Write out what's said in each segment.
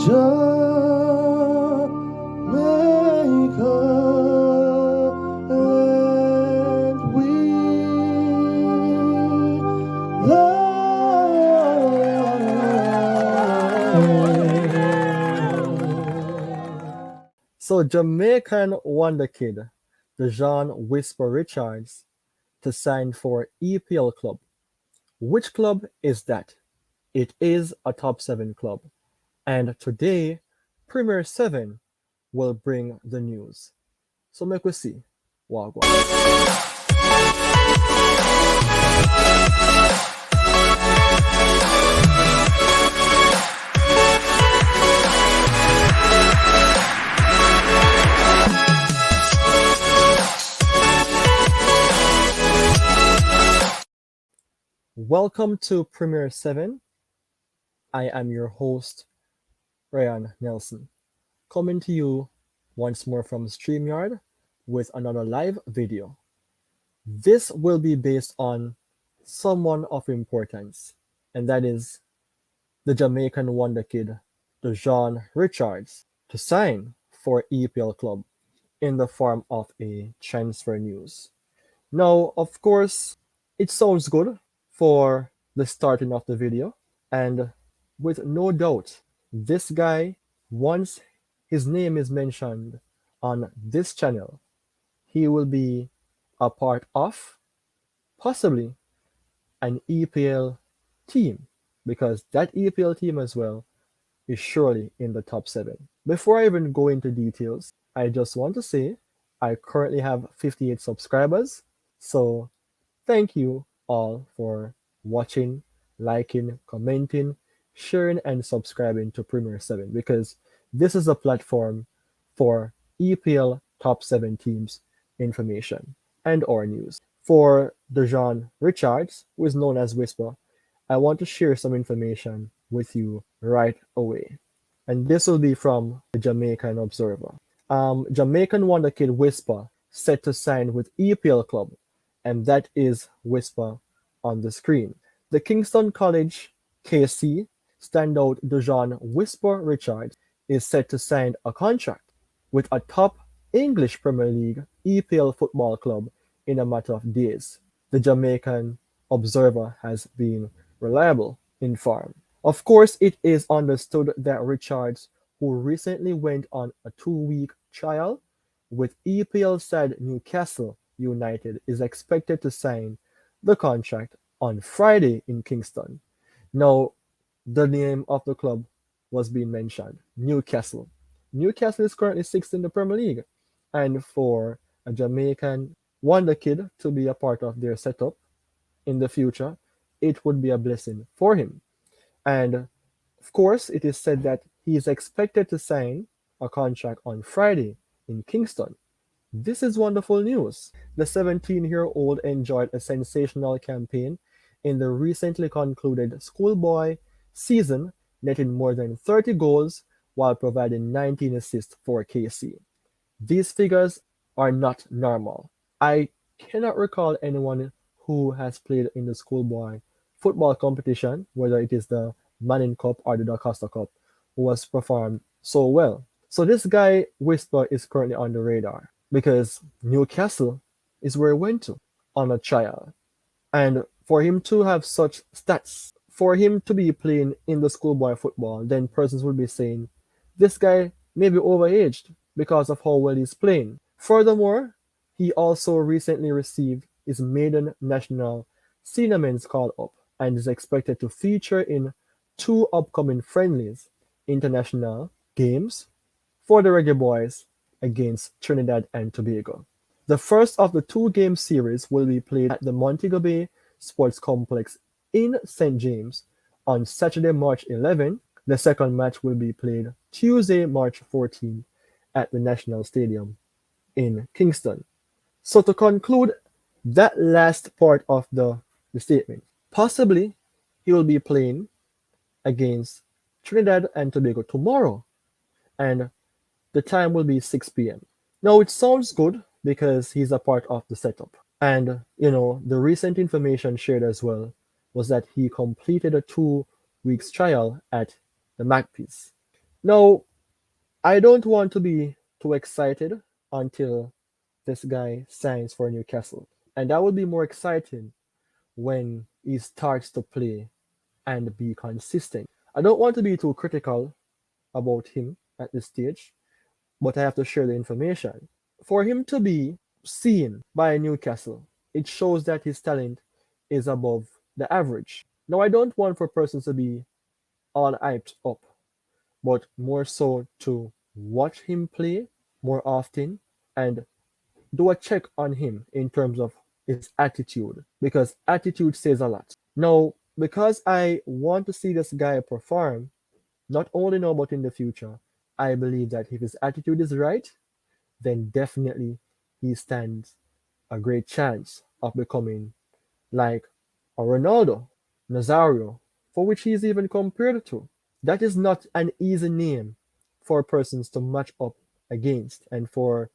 Jamaica, and we love. So Jamaican Wonderkid Dujuan Whisper Richards to sign for EPL club. Which club is that? It is a top 7 club. And today, Premier 7 will bring the news. So make we see. Wagwan. Welcome to Premier 7. I am your host, Ryan Nelson, coming to you once more from StreamYard with another live video. This will be based on someone of importance, and that is the Jamaican Wonderkid Dujuan Richards to sign for EPL club in the form of a transfer news. Now, of course, it sounds good for the starting of the video, and with no doubt, this guy, once his name is mentioned on this channel, he will be a part of possibly an EPL team, because that EPL team as well is surely in the top 7. Before I even go into details, I just want to say I currently have 58 subscribers, so thank you all for watching, liking, commenting, sharing, and subscribing to Premier 7, because this is a platform for EPL top 7 teams information and or news. For Dujuan Richards, who is known as Whisper, I want to share some information with you right away. And this will be from the Jamaican Observer. Jamaican Wonderkid Whisper set to sign with EPL club, and that is Whisper on the screen. The Kingston College KC standout Dujuan Whisper Richards is set to sign a contract with a top English Premier League EPL football club in a matter of days. The Jamaican Observer has been reliable informed. Of course, it is understood that Richards, who recently went on a 2-week trial with EPL side Newcastle United, is expected to sign the contract on Friday in Kingston. Now, the name of the club was being mentioned, Newcastle. Newcastle is currently 6th in the Premier League, and for a Jamaican Wonderkid to be a part of their setup in the future, it would be a blessing for him. And of course, it is said that he is expected to sign a contract on Friday in Kingston. This is wonderful news. The 17-year-old enjoyed a sensational campaign in the recently concluded schoolboy season, netting more than 30 goals while providing 19 assists for KC. These figures are not normal. I cannot recall anyone who has played in the schoolboy football competition, whether it is the Manning Cup or the Da Costa Cup, who has performed so well. So this guy, Whisper, is currently on the radar because Newcastle is where he went to on a trial. And for him to have such stats, for him to be playing in the schoolboy football, then persons will be saying, this guy may be overaged because of how well he's playing. Furthermore, he also recently received his maiden national senior men's call-up and is expected to feature in 2 upcoming friendlies international games for the Reggae Boyz against Trinidad and Tobago. The first of the 2-game series will be played at the Montego Bay Sports Complex in St. James on Saturday, March 11. The second match will be played Tuesday, March 14 at the National Stadium in Kingston. So to conclude that last part of the statement, possibly he will be playing against Trinidad and Tobago tomorrow, and the time will be 6 p.m. Now it sounds good because he's a part of the setup. And, the recent information shared as well was that he completed a 2 weeks trial at the Magpies. Now, I don't want to be too excited until this guy signs for Newcastle. And that would be more exciting when he starts to play and be consistent. I don't want to be too critical about him at this stage, but I have to share the information. For him to be seen by Newcastle, it shows that his talent is above the average. Now, I don't want for persons to be all hyped up, but more so to watch him play more often and do a check on him in terms of his attitude, because attitude says a lot. Now, because I want to see this guy perform, not only now but in the future, I believe that if his attitude is right, then definitely he stands a great chance of becoming like a Ronaldo, Nazario, for which he is even compared to. That is not an easy name for persons to match up against, and for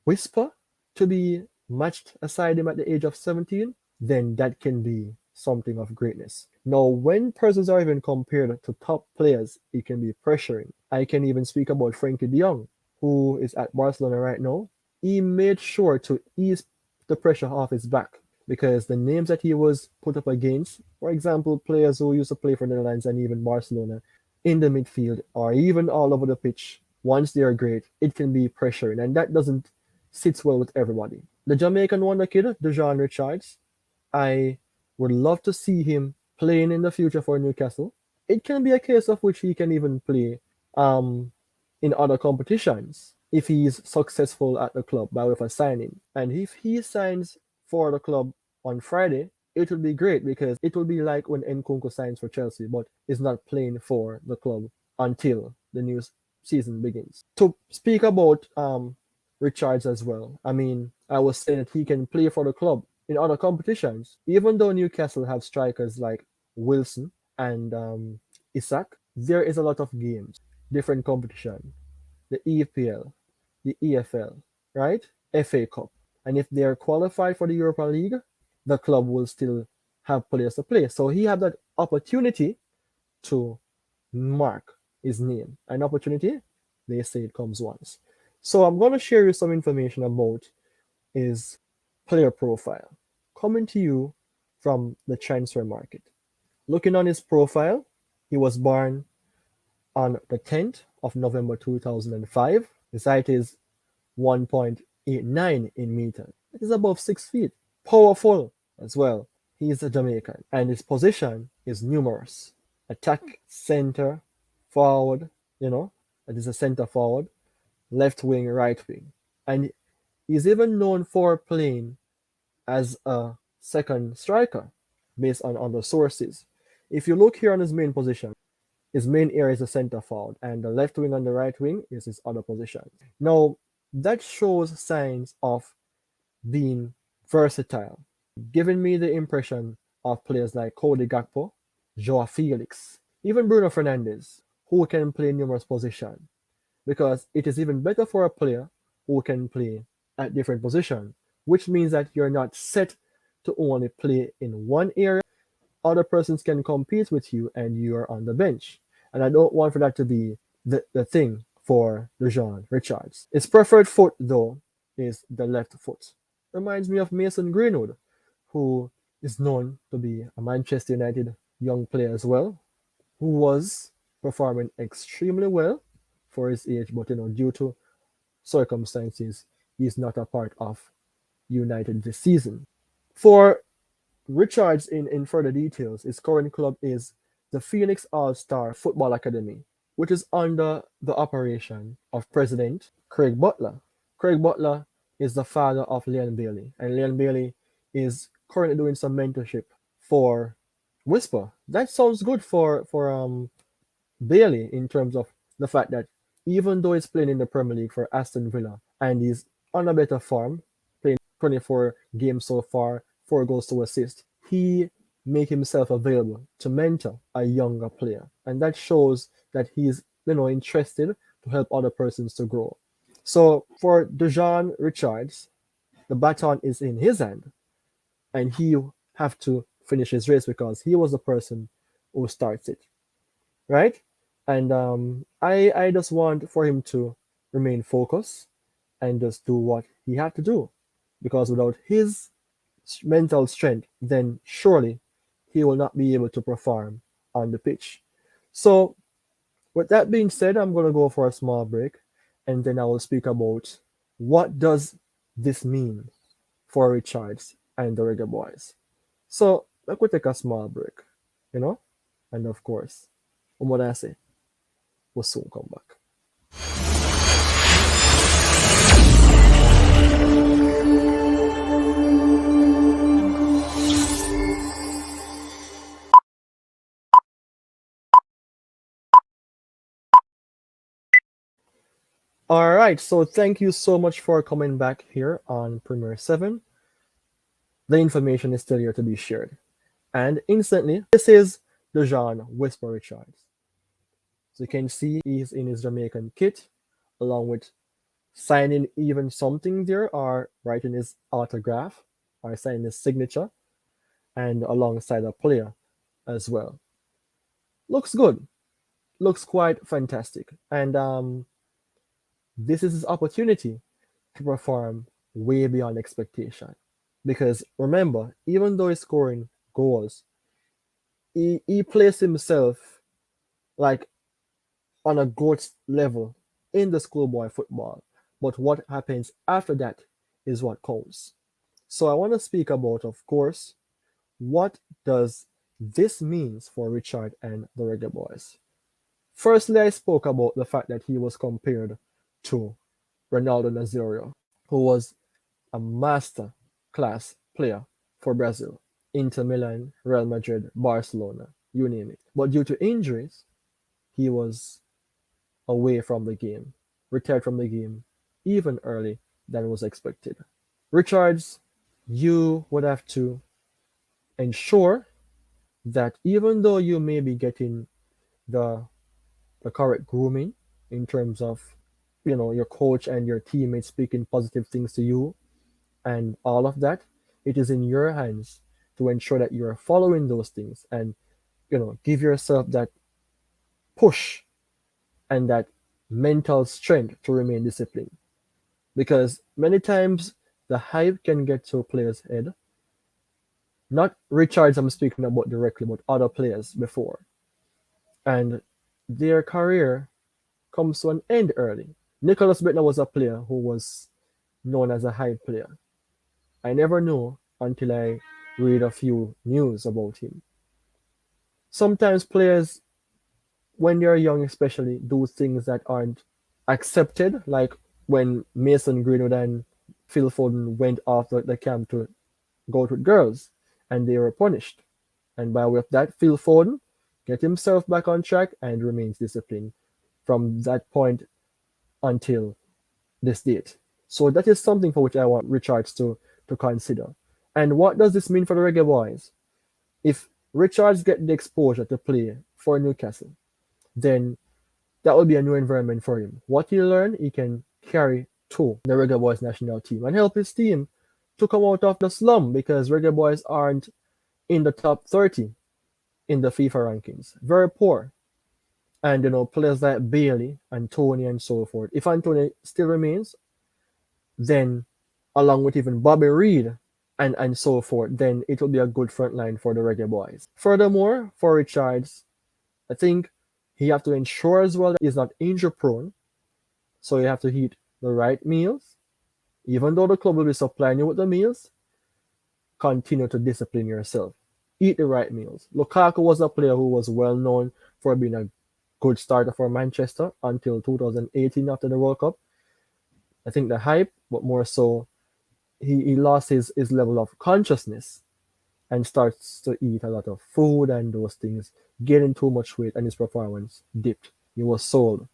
Whisper to be matched aside him at the age of 17, then that can be something of greatness. Now, when persons are even compared to top players, it can be pressuring. I can even speak about Frankie de Jong, who is at Barcelona right now. He made sure to ease the pressure off his back because the names that he was put up against, for example, players who used to play for Netherlands and even Barcelona in the midfield or even all over the pitch, once they are great, it can be pressuring, and that doesn't sits well with everybody. The Jamaican Wonderkid, Dujuan Richards, I would love to see him playing in the future for Newcastle. It can be a case of which he can even play um, in other competitions if he's successful at the club by way of a signing. And if he signs for the club on Friday, it would be great because it will be like when Nkunku signs for Chelsea but is not playing for the club until the new season begins. To speak about Richards as well, I mean, I was saying that he can play for the club in other competitions, even though Newcastle have strikers like Wilson and Isak. There is a lot of games, different competition, the EPL, the EFL, right? FA Cup. And if they are qualified for the Europa League, the club will still have players to play. So he had that opportunity to mark his name. An opportunity, they say it comes once. So I'm going to share you some information about his player profile, coming to you from the transfer market. Looking on his profile, he was born on the 10th of November 2005. His height is 1.89 in meters. It is above 6 feet. Powerful as well. He is a Jamaican, and his position is numerous. Attack, center, forward, it is a center forward, left wing, right wing. And he's even known for playing as a second striker based on other sources. If you look here on his main position, his main area is a center forward, and the left wing and the right wing is his other position. Now, that shows signs of being versatile, giving me the impression of players like Cody Gakpo, Joao Felix, even Bruno Fernandes, who can play numerous positions. Because it is even better for a player who can play at different positions, which means that you're not set to only play in one area. Other persons can compete with you and you're on the bench. And I don't want for that to be the thing for Dujuan Richards. His preferred foot, though, is the left foot. Reminds me of Mason Greenwood, who is known to be a Manchester United young player as well, who was performing extremely well for his age, but due to circumstances, he's not a part of United this season. For Richards, in further details, his current club is the Phoenix All-Star Football Academy, which is under the operation of President Craig Butler. Craig Butler is the father of Leon Bailey, and Leon Bailey is currently doing some mentorship for Whisper. That sounds good for Bailey in terms of the fact that even though he's playing in the Premier League for Aston Villa and he's on a better form, playing 24 games so far, 4 goals to assist, he make himself available to mentor a younger player. And that shows that he's interested to help other persons to grow. So for Dujuan Richards, the baton is in his hand and he have to finish his race because he was the person who starts it. Right? And I just want for him to remain focused and just do what he had to do. Because without his mental strength, then surely he will not be able to perform on the pitch. So, with that being said, I'm going to go for a small break and then I will speak about what does this mean for Richards and the Reggae Boys. So, let me take a small break, you know? And of course, what I say, we'll soon come back. All right, so thank you so much for coming back here on Premiere 7. The information is still here to be shared. And instantly, this is Dujuan Whisper Richards. So you can see he's in his Jamaican kit, along with signing even something there, or writing his autograph, or signing his signature, and alongside a player as well. Looks good. Looks quite fantastic. And this is his opportunity to perform way beyond expectation. Because remember, even though he's scoring goals, he placed himself like on a GOAT level in the schoolboy football. But what happens after that is what counts. So I want to speak about, of course, what does this means for Richard and the Reggae Boys. Firstly, I spoke about the fact that he was compared to Ronaldo Nazario, who was a master class player for Brazil, Inter Milan, Real Madrid, Barcelona, you name it. But due to injuries, he was away from the game, retired from the game even early than was expected. Richards, you would have to ensure that even though you may be getting the the correct grooming in terms of your coach and your teammates speaking positive things to you and all of that, it is in your hands to ensure that you're following those things and give yourself that push and that mental strength to remain disciplined. Because many times the hype can get to a player's head. Not Richards, I'm speaking about directly, but other players before. And their career comes to an end early. Nicholas Bettner was a player who was known as a hype player. I never knew until I read a few news about him. Sometimes players, when they're young especially, do things that aren't accepted, like when Mason Greenwood and Phil Foden went off the camp to go with girls, and they were punished. And by way of that, Phil Foden get himself back on track and remains disciplined from that point until this date. So that is something for which I want Richards to consider. And what does this mean for the Reggae Boys? If Richards get the exposure to play for Newcastle, then that will be a new environment for him. What he learned, he can carry to the Reggae Boys national team and help his team to come out of the slum, because Reggae Boys aren't in the top 30 in the FIFA rankings. Very poor. And players like Bailey and Tony and so forth. If Anthony still remains, then along with even Bobby Reed and so forth, then it will be a good front line for the Reggae Boys. Furthermore, for Richards, I think he have to ensure as well that he's not injury prone. So you have to eat the right meals. Even though the club will be supplying you with the meals, continue to discipline yourself. Eat the right meals. Lukaku was a player who was well known for being a good starter for Manchester until 2018 after the World Cup. I think the hype, but more so, he lost his level of consciousness and starts to eat a lot of food and those things, getting too much weight, and his performance dipped. He was sold.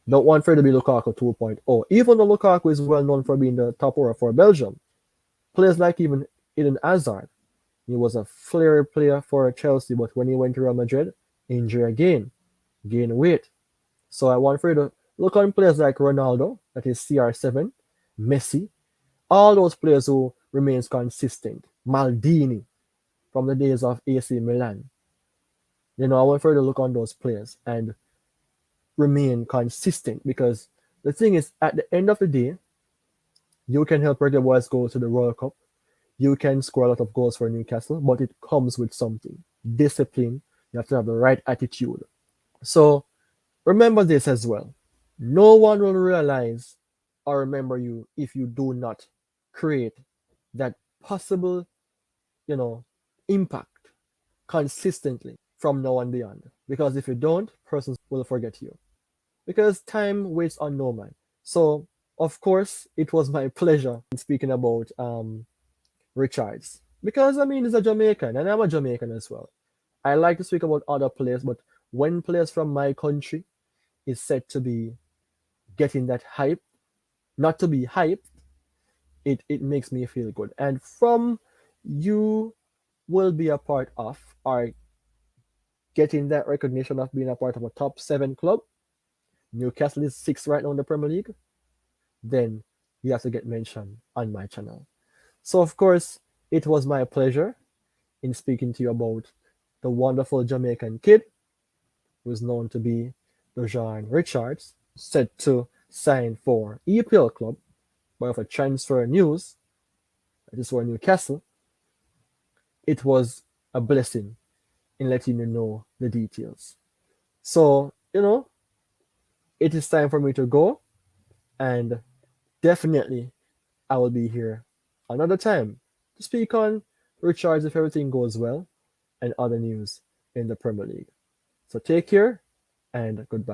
Don't want for it to be Lukaku 2.0. Even though Lukaku is well known for being the top scorer for Belgium, players like even Eden Hazard, he was a flair player for Chelsea, but when he went to Real Madrid, injury again, gain weight. So I want for you to look on players like Ronaldo, that is CR7, Messi, all those players who remains consistent. Maldini, from the days of AC Milan. I want for you to look on those players and remain consistent because the thing is, at the end of the day, you can help Reggae Boyz go to the World Cup. You can score a lot of goals for Newcastle, but it comes with something discipline. You have to have the right attitude. So remember this as well. No one will realize or remember you if you do not create that possible, you know, impact consistently from now on beyond. Because if you don't, persons will forget you. Because time waits on no man. So, of course, it was my pleasure in speaking about Richards. Because, I mean, he's a Jamaican, and I'm a Jamaican as well. I like to speak about other players, but when players from my country is said to be getting that hype, not to be hyped, it makes me feel good. And from you will be a part of, or getting that recognition of being a part of a top seven club, Newcastle is sixth right now in the Premier League, then you have to get mentioned on my channel. So, of course, it was my pleasure in speaking to you about the wonderful Jamaican kid who is known to be Dujuan Richards, set to sign for EPL club by of a transfer news. That is for Newcastle. It was a blessing in letting you know the details. So, it is time for me to go, and definitely I will be here another time to speak on Richards if everything goes well and other news in the Premier League. So take care and goodbye.